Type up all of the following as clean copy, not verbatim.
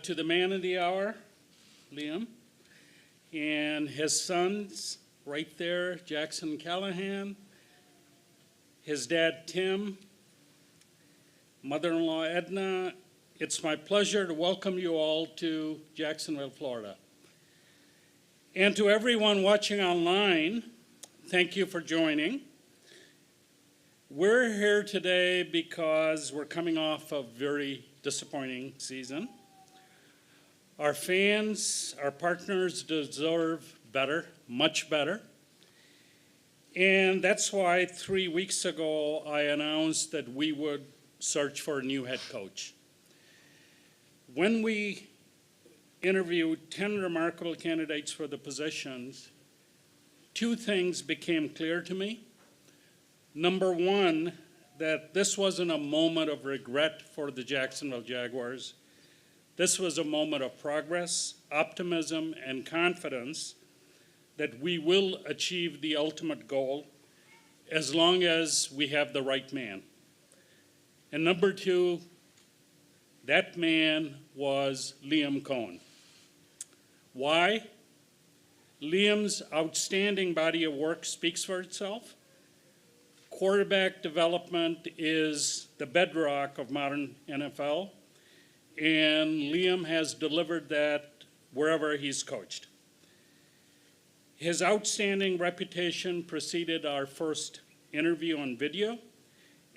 to the man of the hour, Liam, and his sons right there, Jackson Callahan, his dad, Tim, mother-in-law, Edna. It's my pleasure to welcome you all to Jacksonville, Florida. And to everyone watching online, thank you for joining. We're here today because we're coming off a very disappointing season. Our fans, our partners deserve better, much better. And that's why 3 weeks ago I announced that we would search for a new head coach. When we interviewed 10 remarkable candidates for the positions, two things became clear to me. Number one, that this wasn't a moment of regret for the Jacksonville Jaguars. This was a moment of progress, optimism, and confidence that we will achieve the ultimate goal as long as we have the right man. And number two, that man was Liam Coen. Why? Liam's outstanding body of work speaks for itself. Quarterback development is the bedrock of modern NFL, and Liam has delivered that wherever he's coached. His outstanding reputation preceded our first interview on video,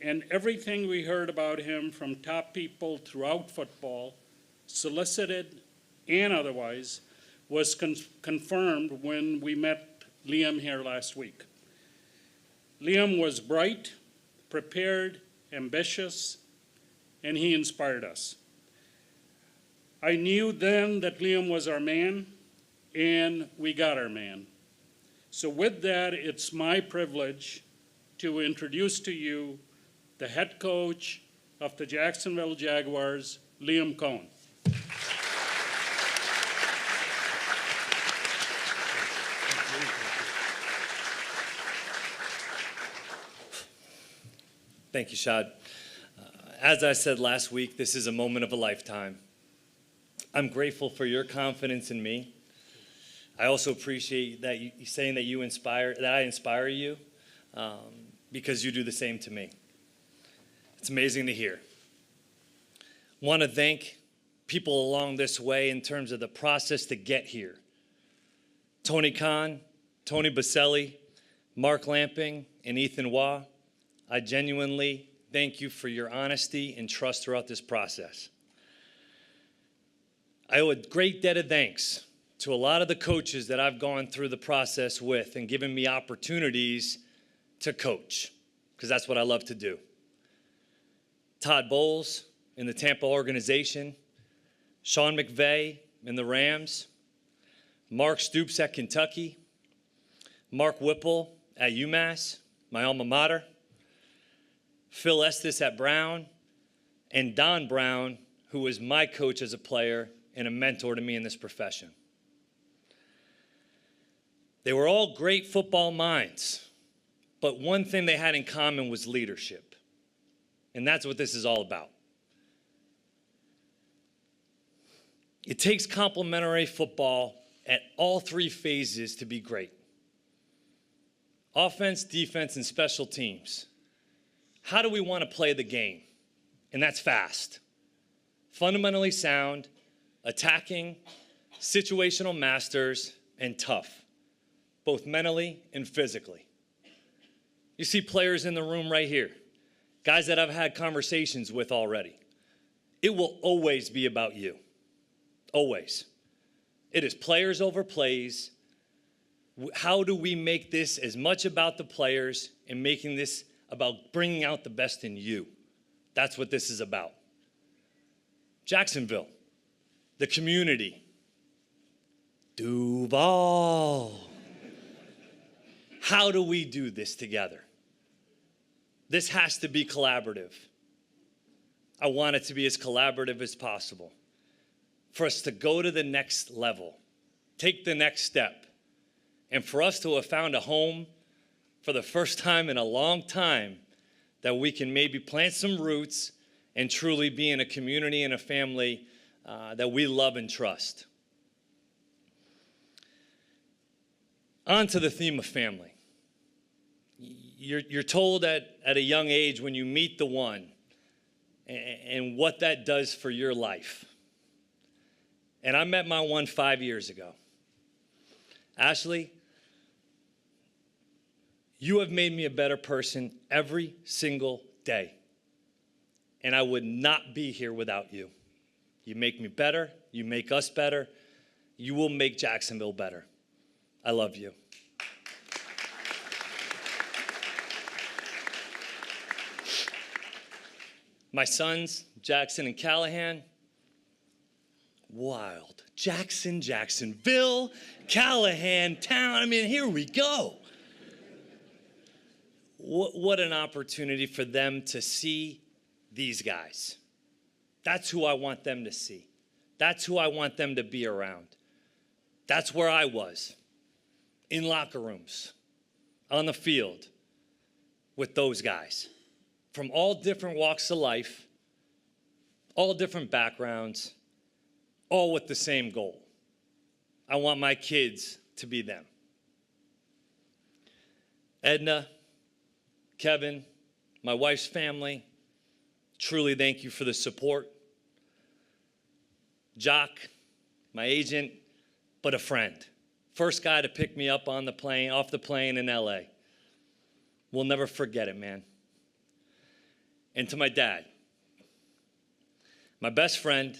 and everything we heard about him from top people throughout football, solicited and otherwise, was confirmed when we met Liam here last week. Liam was bright, prepared, ambitious, and he inspired us. I knew then that Liam was our man, and we got our man. So with that, it's my privilege to introduce to you the head coach of the Jacksonville Jaguars, Liam Coen. Thank you, Shad. As I said last week, this is a moment of a lifetime. I'm grateful for your confidence in me. I also appreciate that you saying that I inspire you, because you do the same to me. It's amazing to hear. Want to thank people along this way in terms of the process to get here. Tony Khan, Tony Baselli, Mark Lamping, and Ethan Waugh. I genuinely thank you for your honesty and trust throughout this process. I owe a great debt of thanks to a lot of the coaches that I've gone through the process with and given me opportunities to coach, because that's what I love to do. Todd Bowles in the Tampa organization, Sean McVay in the Rams, Mark Stoops at Kentucky, Mark Whipple at UMass, my alma mater, Phil Estes at Brown, and Don Brown, who was my coach as a player and a mentor to me in this profession. They were all great football minds, but one thing they had in common was leadership. And that's what this is all about. It takes complementary football at all three phases to be great. Offense, defense, and special teams. How do we want to play the game? And that's fast. Fundamentally sound, attacking, situational masters, and tough, both mentally and physically. You see players in the room right here, guys that I've had conversations with already. It will always be about you. Always. It is players over plays. How do we make this as much about the players and making this about bringing out the best in you? That's what this is about. Jacksonville, the community, Duval. How do we do this together? This has to be collaborative. I want it to be as collaborative as possible for us to go to the next level, take the next step, and for us to have found a home for the first time in a long time that we can maybe plant some roots and truly be in a community and a family that we love and trust. On to the theme of family. You're told at a young age when you meet the one and what that does for your life. And I met my one 5 years ago. Ashley, you have made me a better person every single day. And I would not be here without you. You make me better. You make us better. You will make Jacksonville better. I love you. My sons, Jackson and Callahan, wild. Jackson, Jacksonville, Callahan, town. I mean, here we go. What an opportunity for them to see these guys. That's who I want them to see. That's who I want them to be around. That's where I was, in locker rooms, on the field, with those guys. From all different walks of life, all different backgrounds, all with the same goal. I want my kids to be them. Edna, Kevin, my wife's family, truly thank you for the support. Jock, my agent, but a friend. First guy to pick me up on the plane, off the plane in LA. We'll never forget it, man. And to my dad, my best friend,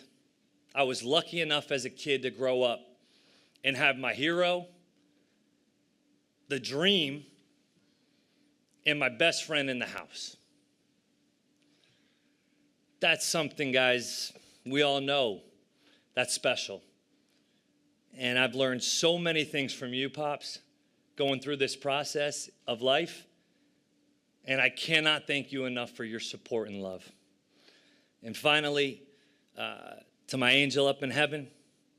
I was lucky enough as a kid to grow up and have my hero, the dream, and my best friend in the house. That's something, guys, we all know that's special. And I've learned so many things from you, Pops, going through this process of life. And I cannot thank you enough for your support and love. And finally, to my angel up in heaven,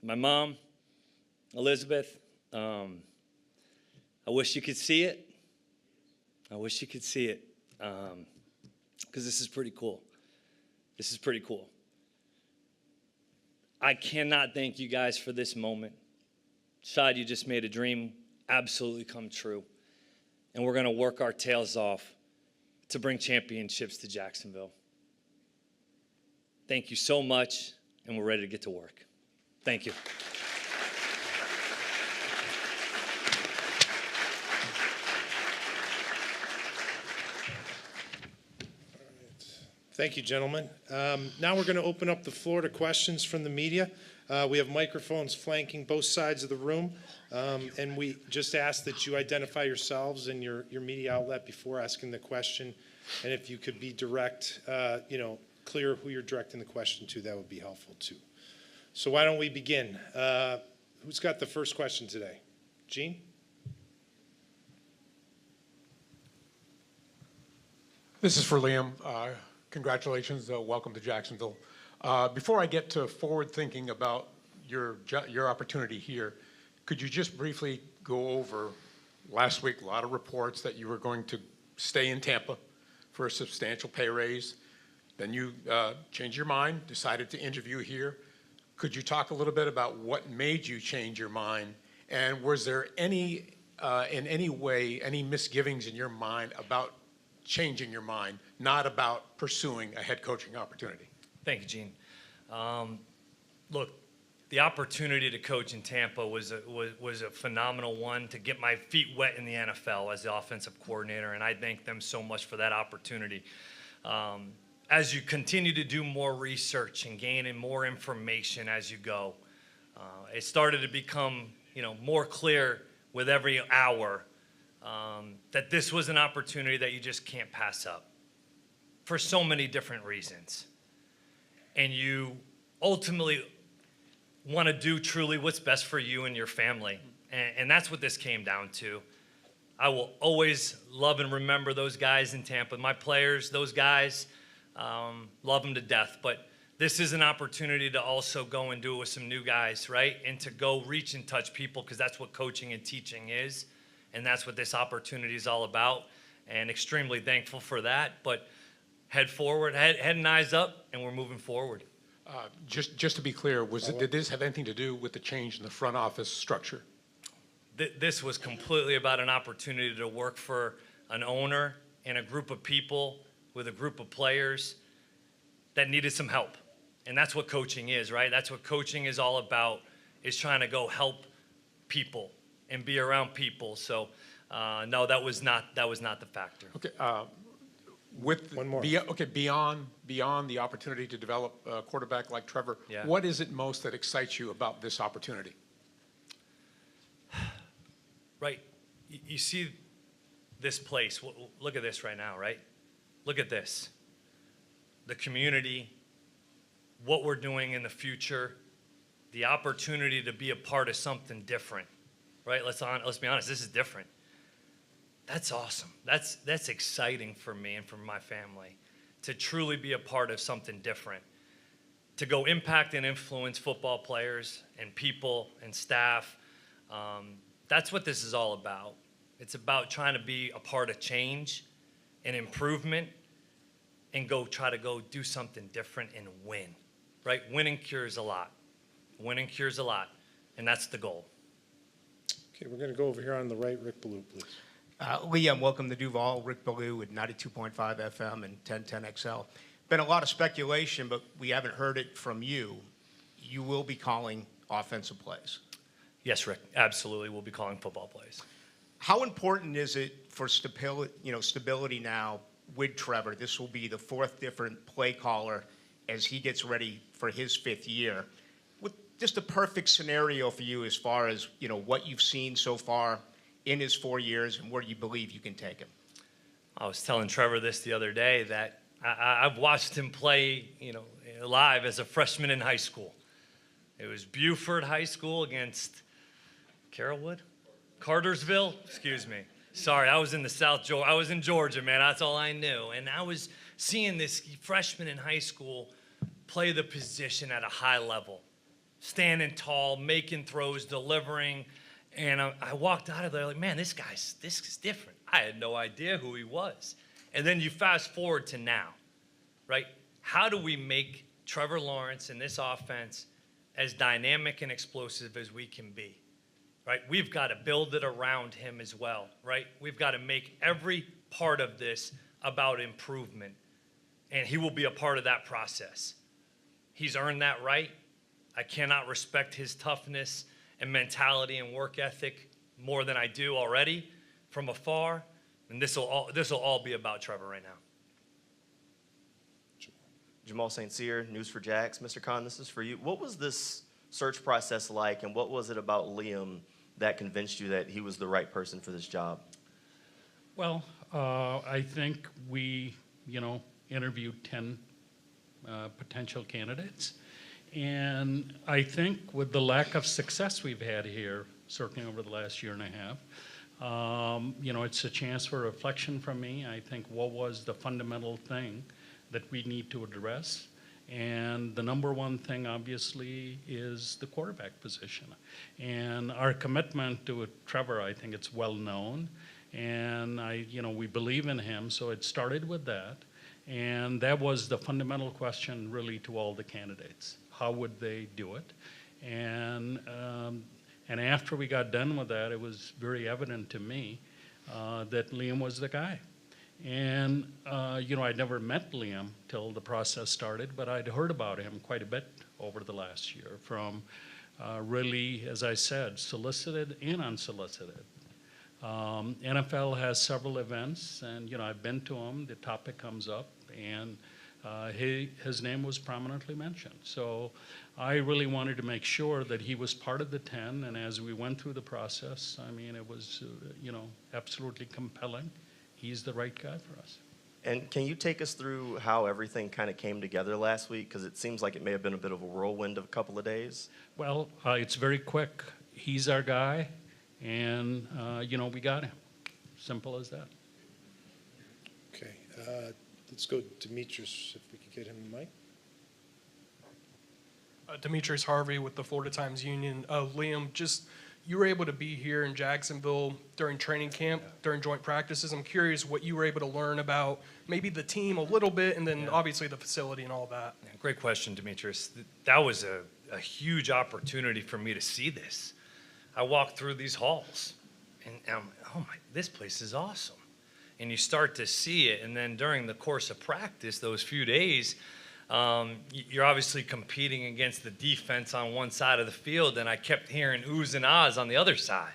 my mom, Elizabeth, I wish you could see it. I wish you could see it, because this is pretty cool. This is pretty cool. I cannot thank you guys for this moment. Shad, you just made a dream absolutely come true. And we're going to work our tails off to bring championships to Jacksonville. Thank you so much, and we're ready to get to work. Thank you. Thank you, gentlemen. Now we're going to open up the floor to questions from the media. We have microphones flanking both sides of the room, and we just ask that you identify yourselves and your media outlet before asking the question. And if you could be direct, clear who you're directing the question to, that would be helpful too. So why don't we begin? Who's got the first question today? Gene? This is for Liam. Congratulations, welcome to Jacksonville. Before I get to forward thinking about your opportunity here, could you just briefly go over, last week, a lot of reports that you were going to stay in Tampa for a substantial pay raise. Then you changed your mind, decided to interview here. Could you talk a little bit about what made you change your mind? And was there any, in any way, any misgivings in your mind about changing your mind, not about pursuing a head coaching opportunity? Thank you, Gene. Look, the opportunity to coach in Tampa was a phenomenal one, to get my feet wet in the NFL as the offensive coordinator, and I thank them so much for that opportunity. As you continue to do more research and gaining more information as you go, it started to become more clear with every hour that this was an opportunity that you just can't pass up for so many different reasons. And you ultimately want to do truly what's best for you and your family. And that's what this came down to. I will always love and remember those guys in Tampa. My players, those guys, love them to death. But this is an opportunity to also go and do it with some new guys, right? And to go reach and touch people, because that's what coaching and teaching is. And that's what this opportunity is all about. And extremely thankful for that. But head forward, head and eyes up, and we're moving forward. Just to be clear, did this have anything to do with the change in the front office structure? This was completely about an opportunity to work for an owner and a group of people with a group of players that needed some help. And that's what coaching is, right? That's what coaching is all about, is trying to go help people and be around people. So, no, that was not the factor. Okay, with One more. beyond the opportunity to develop a quarterback like Trevor, Yeah. what is it most that excites you about this opportunity? Right. You see this place. Look at this right now, right? Look at this. The community, what we're doing in the future, the opportunity to be a part of something different, right? Let's be honest, this is different. That's awesome. That's exciting for me and for my family, to truly be a part of something different, to go impact and influence football players and people and staff. That's what this is all about. It's about trying to be a part of change and improvement and try to go do something different and win, right? Winning cures a lot. Winning cures a lot, and that's the goal. Okay, we're going to go over here on the right. Rick Ballou, please. Liam, welcome to Duval. Rick Ballou with 92.5 FM and 1010 XL. Been a lot of speculation, but we haven't heard it from you. You will be calling offensive plays. Yes, Rick, absolutely. We'll be calling football plays. How important is it for stability now with Trevor? This will be the fourth different play caller as he gets ready for his fifth year. With just a perfect scenario for you as far as what you've seen so far in his 4 years and where you believe you can take him. I was telling Trevor this the other day that I've watched him play, live as a freshman in high school. It was Buford High School against Cartersville, excuse me. Sorry, I was in I was in Georgia, man. That's all I knew. And I was seeing this freshman in high school play the position at a high level, standing tall, making throws, delivering. And I walked out of there like, man, this is different. I had no idea who he was. And then you fast forward to now, right? How do we make Trevor Lawrence and this offense as dynamic and explosive as we can be, right? We've got to build it around him as well, right? We've got to make every part of this about improvement, and he will be a part of that process. He's earned that right. I cannot respect his toughness and mentality and work ethic more than I do already from afar, and this will all be about Trevor right now. Jamal St. Cyr, News for Jax. Mr. Khan, this is for you. What was this search process like, and what was it about Liam that convinced you that he was the right person for this job? Well, I think we, interviewed 10 potential candidates. And I think with the lack of success we've had here, certainly over the last year and a half, it's a chance for reflection from me. I think what was the fundamental thing that we need to address? And the number one thing, obviously, is the quarterback position. And our commitment to Trevor, I think it's well known. And we believe in him, so it started with that. And that was the fundamental question, really, to all the candidates. How would they do it? And after we got done with that, it was very evident to me that Liam was the guy. And, I'd never met Liam till the process started, but I'd heard about him quite a bit over the last year from really, as I said, solicited and unsolicited. NFL has several events, and, I've been to them. The topic comes up, and his name was prominently mentioned. So I really wanted to make sure that he was part of the 10, and as we went through the process, it was, absolutely compelling. He's the right guy for us. And can you take us through how everything kind of came together last week? Because it seems like it may have been a bit of a whirlwind of a couple of days. Well, it's very quick. He's our guy, and, we got him. Simple as that. Okay, let's go to Demetrius, if we could get him the mic. Demetrius Harvey with the Florida Times-Union. Liam, just you were able to be here in Jacksonville during training camp, during joint practices. I'm curious what you were able to learn about maybe the team a little bit, and then obviously the facility and all that. Yeah, great question, Demetrius. That was a huge opportunity for me to see this. I walked through these halls, and I'm like, oh my, this place is awesome. And you start to see it, and then during the course of practice, those few days, you're obviously competing against the defense on one side of the field, and I kept hearing oohs and ahs on the other side.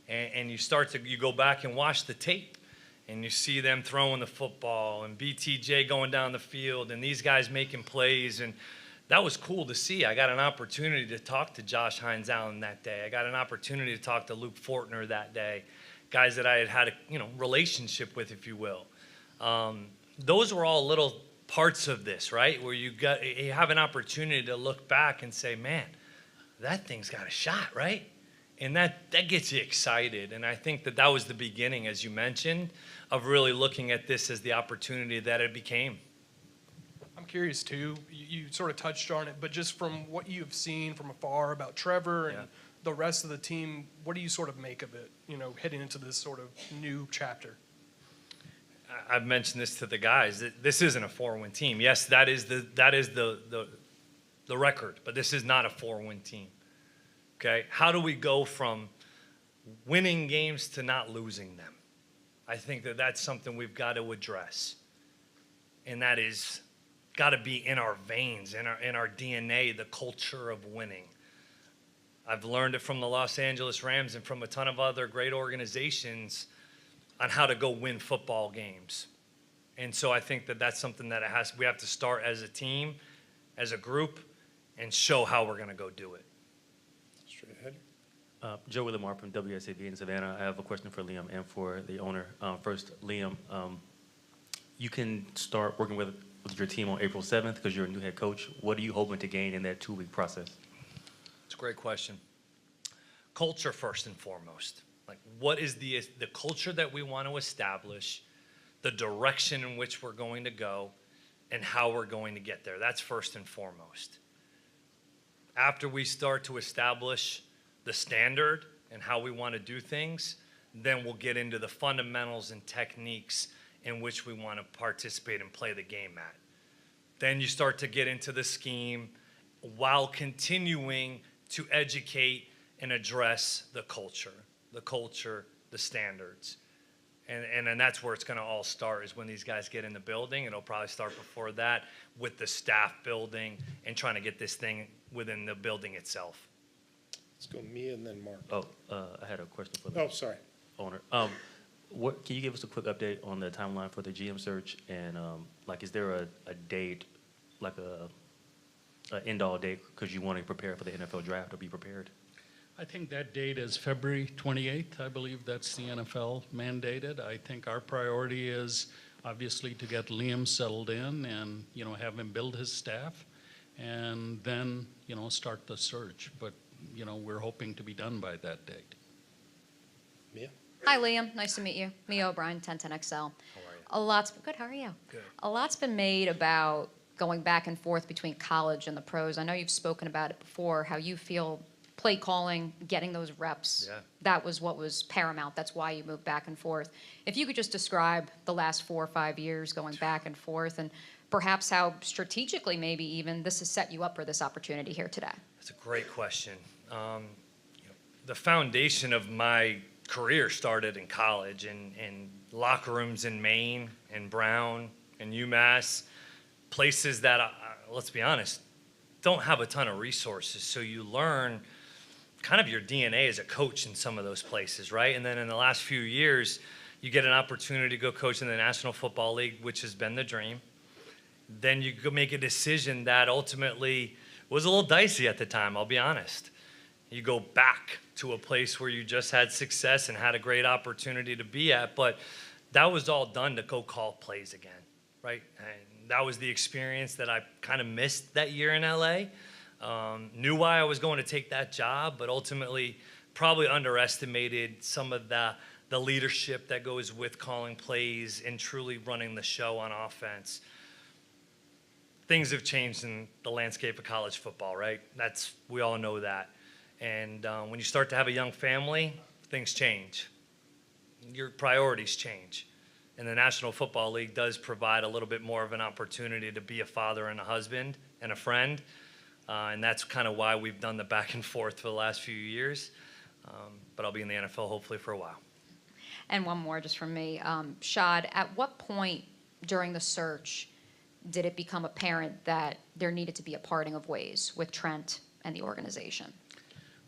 And you go back and watch the tape, and you see them throwing the football, and BTJ going down the field, and these guys making plays, and that was cool to see. I got an opportunity to talk to Josh Hines Allen that day. I got an opportunity to talk to Luke Fortner that day, guys that I had a relationship with, if you will. Those were all little parts of this, right? Where you have an opportunity to look back and say, man, that thing's got a shot, right? And that gets you excited. And I think that was the beginning, as you mentioned, of really looking at this as the opportunity that it became. I'm curious too, you sort of touched on it, but just from what you've seen from afar about Trevor and the rest of the team, what do you sort of make of it, heading into this sort of new chapter? I've mentioned this to the guys. This isn't a 4-win team. Yes, that is the record, but this is not a 4-win team. Okay? How do we go from winning games to not losing them? I think that that's something we've got to address. And that is got to be in our veins, in our DNA, the culture of winning. I've learned it from the Los Angeles Rams and from a ton of other great organizations on how to go win football games. And so I think that that's something that we have to start as a team, as a group, and show how we're going to go do it. Straight ahead. Joe Willimar from WSAV in Savannah. I have a question for Liam and for the owner. First, Liam, you can start working with your team on April 7th because you're a new head coach. What are you hoping to gain in that 2-week process? It's a great question. Culture first and foremost. Like, what is the culture that we want to establish, the direction in which we're going to go, and how we're going to get there? That's first and foremost. After we start to establish the standard and how we want to do things, then we'll get into the fundamentals and techniques in which we want to participate and play the game at. Then you start to get into the scheme while continuing to educate and address the culture, the standards. And then that's where it's going to all start, is when these guys get in the building. It'll probably start before that with the staff building and trying to get this thing within the building itself. Let's go Mia and then Mark. I had a question for the Sorry. owner. Can you give us a quick update on the timeline for the GM search? And is there a date, like a end-all date, because you want to prepare for the NFL draft or be prepared? I think that date is February 28th. I believe that's the NFL mandated. I think our priority is obviously to get Liam settled in and, have him build his staff and then, start the search. But, we're hoping to be done by that date. Mia? Hi, Liam. Nice to meet you. Mia O'Brien, 1010XL. How are you? Good. How are you? Good. A lot's been made about going back and forth between college and the pros. I know you've spoken about it before, how you feel play calling, getting those reps, that was what was paramount. That's why you moved back and forth. If you could just describe the last 4 or 5 years going back and forth, and perhaps how strategically maybe even this has set you up for this opportunity here today. That's a great question. The foundation of my career started in college, and locker rooms in Maine and Brown and UMass, places that, let's be honest, don't have a ton of resources. So you learn kind of your DNA as a coach in some of those places, right? And then in the last few years, you get an opportunity to go coach in the National Football League, which has been the dream. Then you go make a decision that ultimately was a little dicey at the time, I'll be honest. You go back to a place where you just had success and had a great opportunity to be at, but that was all done to go call plays again, right? And that was the experience that I kind of missed that year in LA. Knew why I was going to take that job, but ultimately probably underestimated some of the leadership that goes with calling plays and truly running the show on offense. Things have changed in the landscape of college football, right? We all know that. And when you start to have a young family, things change. Your priorities change. And the National Football League does provide a little bit more of an opportunity to be a father and a husband and a friend. And that's kind of why we've done the back and forth for the last few years. But I'll be in the NFL hopefully for a while. And one more just from me. Shad, at what point during the search did it become apparent that there needed to be a parting of ways with Trent and the organization?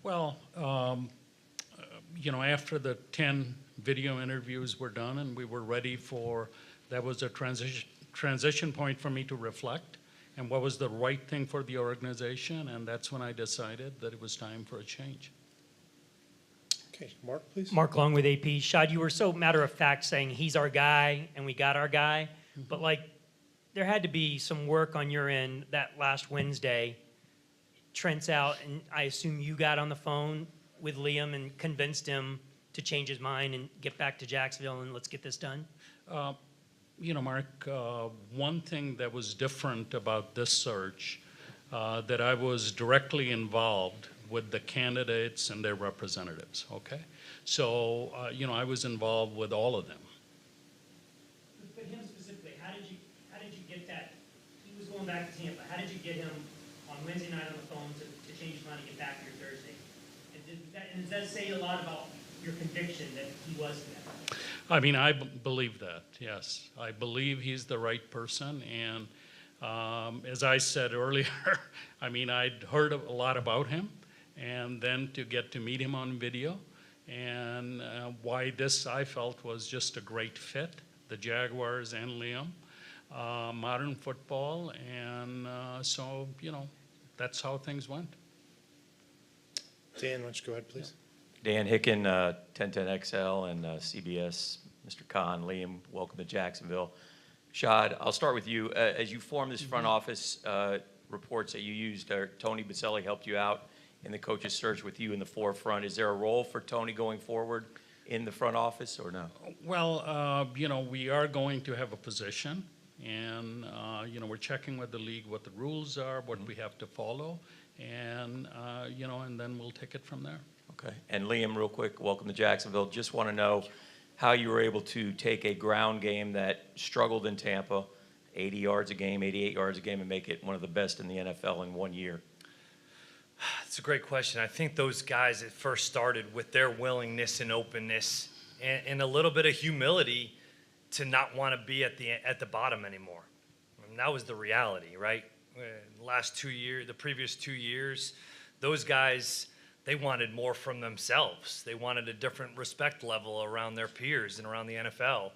Well, after the 10 video interviews were done and we were ready for, that was a transition point for me to reflect and what was the right thing for the organization, and that's when I decided that it was time for a change. Okay, Mark, please. Mark Long with AP. Shad, you were so matter of fact saying he's our guy and we got our guy, but there had to be some work on your end that last Wednesday. Trent's out, and I assume you got on the phone with Liam and convinced him to change his mind and get back to Jacksonville and let's get this done? Mark, one thing that was different about this search, that I was directly involved with the candidates and their representatives, okay? So, I was involved with all of them. But him specifically, how did you get that? He was going back to Tampa. How did you get him on Wednesday night on the phone to change his mind and get back here Thursday? And does that say a lot about your conviction that he was that? I mean, I believe that, yes. I believe he's the right person, and as I said earlier, I mean, I'd heard a lot about him, and then to get to meet him on video, and why this I felt was just a great fit, the Jaguars and Liam, modern football, and so, that's how things went. Dan, why don't you go ahead, please? Dan Hicken, 1010XL and CBS. Mr. Khan, Liam, welcome to Jacksonville. Shad, I'll start with you. As you formed this front office, reports that you used, Tony Baselli helped you out in the coach's search with you in the forefront. Is there a role for Tony going forward in the front office or no? Well, we are going to have a position, and, we're checking with the league what the rules are, what we have to follow, and, and then we'll take it from there. Okay. And Liam, real quick, welcome to Jacksonville. Just want to know how you were able to take a ground game that struggled in Tampa, 80 yards a game, 88 yards a game, and make it one of the best in the NFL in 1 year. It's a great question. I think those guys that first started with their willingness and openness and a little bit of humility to not want to be at the bottom anymore. I mean, that was the reality, right? The previous 2 years, those guys, they wanted more from themselves. They wanted a different respect level around their peers and around the NFL.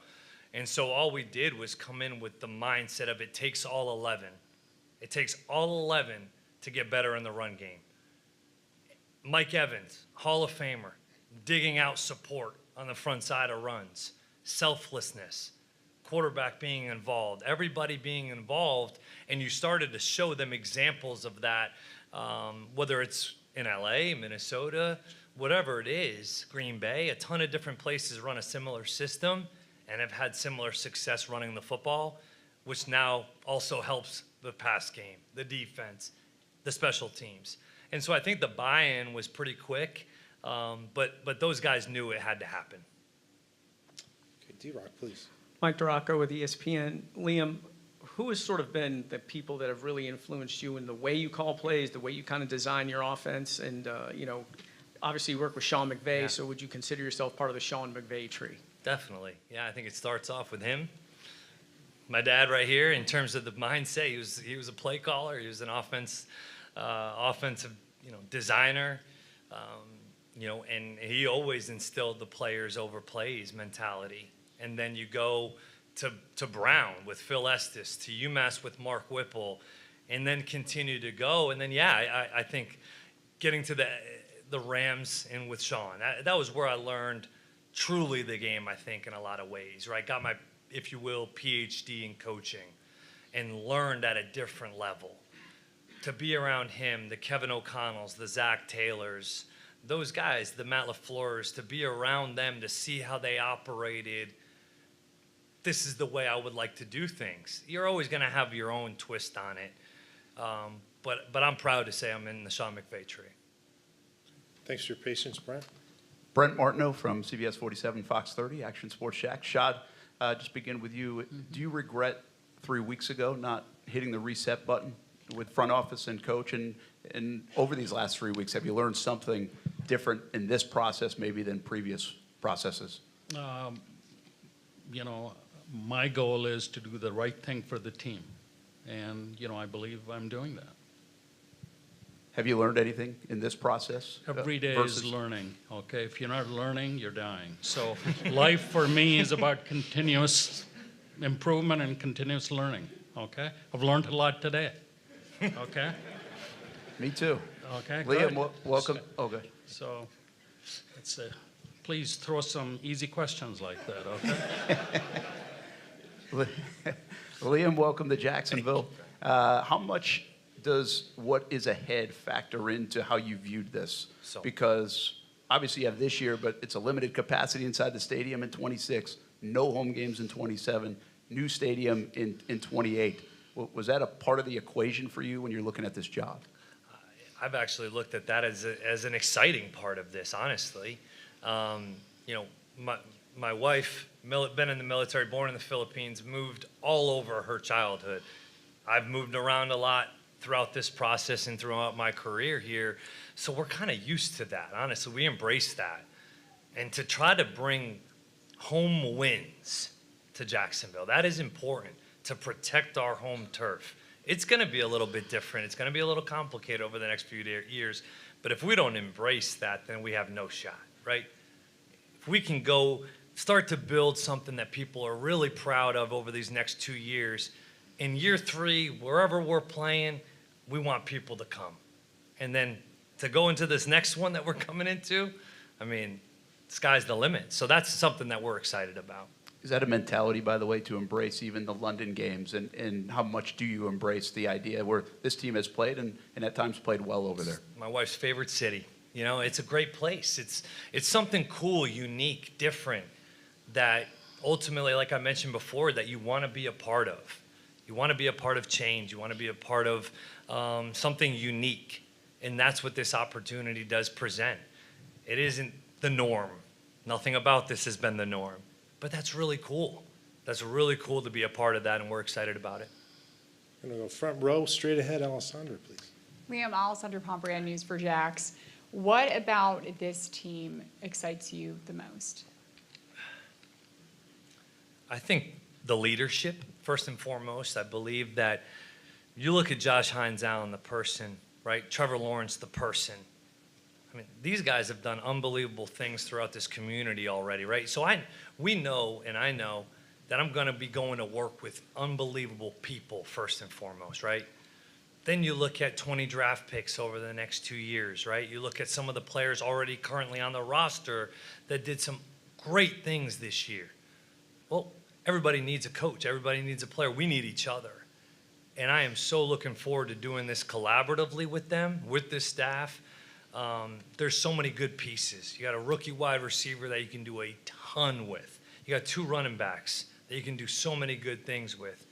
And so all we did was come in with the mindset of it takes all 11. It takes all 11 to get better in the run game. Mike Evans, Hall of Famer, digging out support on the front side of runs, selflessness, quarterback being involved, everybody being involved, and you started to show them examples of that, whether it's in LA, Minnesota, whatever it is, Green Bay, a ton of different places run a similar system and have had similar success running the football, which now also helps the pass game, the defense, the special teams. And so I think the buy-in was pretty quick, but those guys knew it had to happen. Okay, D-Rock, please. Mike DeRocco with ESPN. Liam, who has sort of been the people that have really influenced you in the way you call plays, the way you kind of design your offense? And, obviously you work with Sean McVay, so would you consider yourself part of the Sean McVay tree? Definitely. Yeah, I think it starts off with him. My dad right here, in terms of the mindset, he was a play caller. He was an offensive, designer. And he always instilled the players over plays mentality. And then you go to Brown with Phil Estes, to UMass with Mark Whipple, and then continue to go. And then, I think getting to the Rams and with Sean, that was where I learned truly the game, I think, in a lot of ways, right? Got my, if you will, PhD in coaching and learned at a different level. To be around him, the Kevin O'Connells, the Zach Taylors, those guys, the Matt LaFleurs, to be around them, to see how they operated, this is the way I would like to do things. You're always going to have your own twist on it. But I'm proud to say I'm in the Sean McVay tree. Thanks for your patience, Brent. Brent Martineau from CBS 47, Fox 30, Action Sports Shack. Shad, just begin with you. Do you regret 3 weeks ago not hitting the reset button with front office and coach? And over these last 3 weeks, have you learned something different in this process maybe than previous processes? You know, my goal is to do the right thing for the team. And, you know, I believe I'm doing that. Have you learned anything in this process? Every day versus- is learning, okay? If you're not learning, you're dying. So life for me is about continuous improvement and continuous learning, okay? I've learned a lot today, okay? Me too. Okay, Liam, good. welcome. Oh, good. So it's please throw some easy questions like that, okay? Liam, welcome to Jacksonville. How much does what is ahead factor into how you viewed this? Because obviously you have this year, but it's a limited capacity inside the stadium in 26, no home games in 27, new stadium in 28. Was that a part of the equation for you when you're looking at this job? I've actually looked at that as an exciting part of this, honestly. You know, my wife, been in the military, born in the Philippines, moved all over her childhood. I've moved around a lot throughout this process and throughout my career here. So we're kind of used to that, honestly. We embrace that. And to try to bring home wins to Jacksonville, that is important, to protect our home turf. It's going to be a little bit different. It's going to be a little complicated over the next few years. But if we don't embrace that, then we have no shot, right? If we can go start to build something that people are really proud of over these next 2 years, in year 3, wherever we're playing, we want people to come. And then to go into this next one that we're coming into, I mean, sky's the limit. So that's something that we're excited about. Is that a mentality, by the way, to embrace even the London games? And how much do you embrace the idea where this team has played and at times played well over there? My wife's favorite city. You know, it's a great place. It's something cool, unique, different that ultimately, like I mentioned before, that you want to be a part of. You want to be a part of change. You want to be a part of something unique. And that's what this opportunity does present. It isn't the norm. Nothing about this has been the norm. But that's really cool. That's really cool to be a part of that, and we're excited about it. I'm going to go front row, straight ahead, Alessandra, please. Liam, Alessandra Pompeia, News for Jax. What about this team excites you the most? I think the leadership, first and foremost. I believe that you look at Josh Hines Allen, the person, right? Trevor Lawrence, the person. I mean, these guys have done unbelievable things throughout this community already, right? So we know, and I know, that I'm going to be going to work with unbelievable people first and foremost, right? Then you look at 20 draft picks over the next 2 years, right? You look at some of the players already currently on the roster that did some great things this year. Well, everybody needs a coach. Everybody needs a player. We need each other. And I am so looking forward to doing this collaboratively with them, with this staff. There's so many good pieces. You got a rookie wide receiver that you can do a ton with. You got 2 running backs that you can do so many good things with.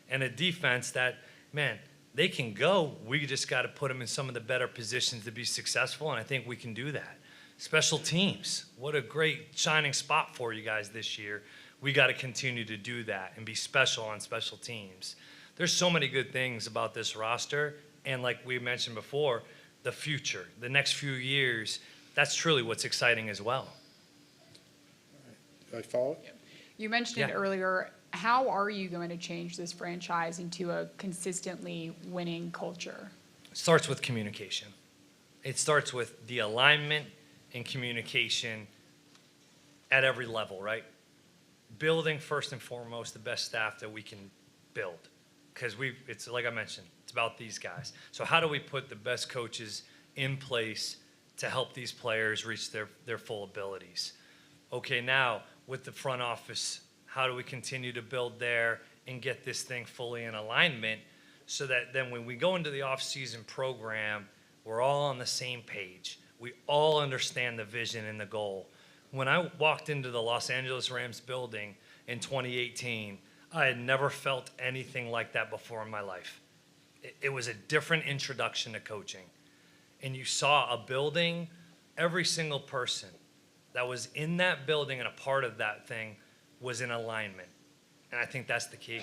And a defense that, man, they can go. We just got to put them in some of the better positions to be successful, and I think we can do that. Special teams, what a great shining spot for you guys this year. We got to continue to do that and be special on special teams. There's so many good things about this roster, and like we mentioned before, the future, the next few years, that's truly what's exciting as well. Do I follow? You mentioned it earlier. How are you going to change this franchise into a consistently winning culture? It starts with communication. It starts with the alignment and communication at every level, right? Building first and foremost the best staff that we can build. Because it's like I mentioned, it's about these guys. So how do we put the best coaches in place to help these players reach their full abilities? Okay, now with the front office, how do we continue to build there and get this thing fully in alignment so that then when we go into the off-season program, we're all on the same page. We all understand the vision and the goal. When I walked into the Los Angeles Rams building in 2018, I had never felt anything like that before in my life. It was a different introduction to coaching. And you saw a building every single person that was in that building and a part of that thing was in alignment. And I think that's the key.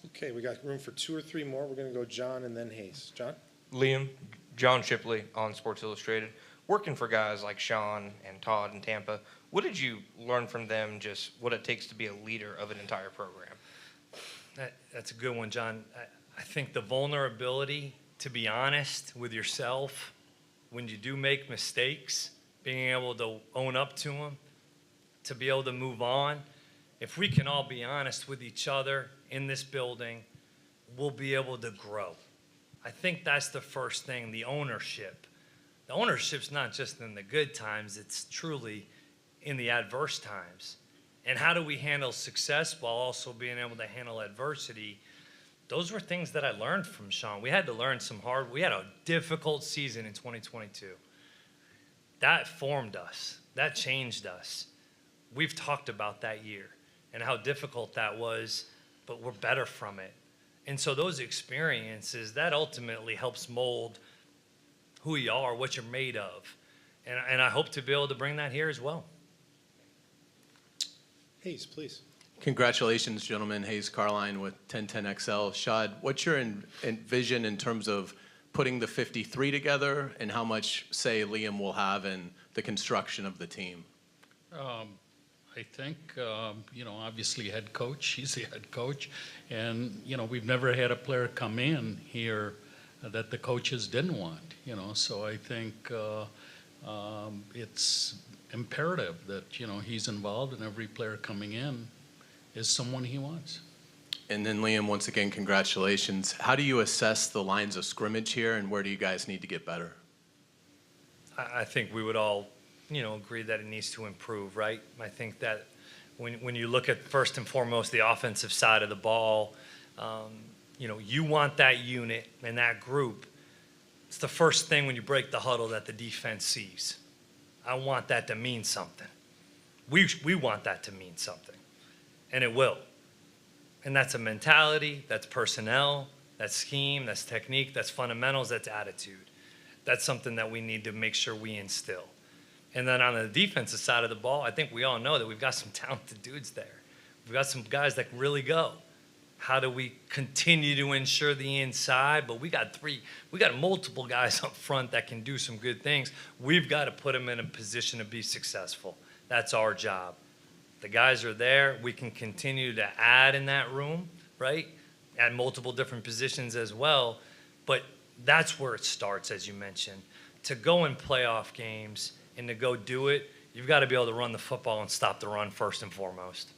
Okay, we got room for 2 or 3 more. We're going to go John and then Hayes. John? Liam, John Shipley on Sports Illustrated. Working for guys like Sean and Todd in Tampa, what did you learn from them, just what it takes to be a leader of an entire program? That's a good one, John. I think the vulnerability to be honest with yourself when you do make mistakes, being able to own up to them, to be able to move on. If we can all be honest with each other in this building, we'll be able to grow. I think that's the first thing, the ownership. The ownership's not just in the good times, it's truly in the adverse times. And how do we handle success while also being able to handle adversity? Those were things that I learned from Sean. We had to learn we had a difficult season in 2022. That formed us, that changed us. We've talked about that year and how difficult that was, but we're better from it. And so those experiences, that ultimately helps mold who you are, what you're made of. And I hope to be able to bring that here as well. Hayes, please. Congratulations, gentlemen. Hayes Carline with 1010XL. Shad, what's your vision in terms of putting the 53 together and how much say Liam will have in the construction of the team? I think, obviously head coach, he's the head coach. And, we've never had a player come in here that the coaches didn't want, So I think it's imperative that, he's involved and every player coming in is someone he wants. And then Liam, once again, congratulations. How do you assess the lines of scrimmage here and where do you guys need to get better? I think we would all, agree that it needs to improve, right? I think that when you look at first and foremost the offensive side of the ball, you want that unit and that group. It's the first thing when you break the huddle that the defense sees. I want that to mean something. We want that to mean something, and it will. And that's a mentality, that's personnel, that's scheme, that's technique, that's fundamentals, that's attitude. That's something that we need to make sure we instill. And then on the defensive side of the ball, I think we all know that we've got some talented dudes there. We've got some guys that can really go. How do we continue to ensure the inside? But we got multiple guys up front that can do some good things. We've got to put them in a position to be successful. That's our job. The guys are there. We can continue to add in that room, right? At multiple different positions as well. But that's where it starts, as you mentioned. To go in playoff games and to go do it, you've got to be able to run the football and stop the run first and foremost.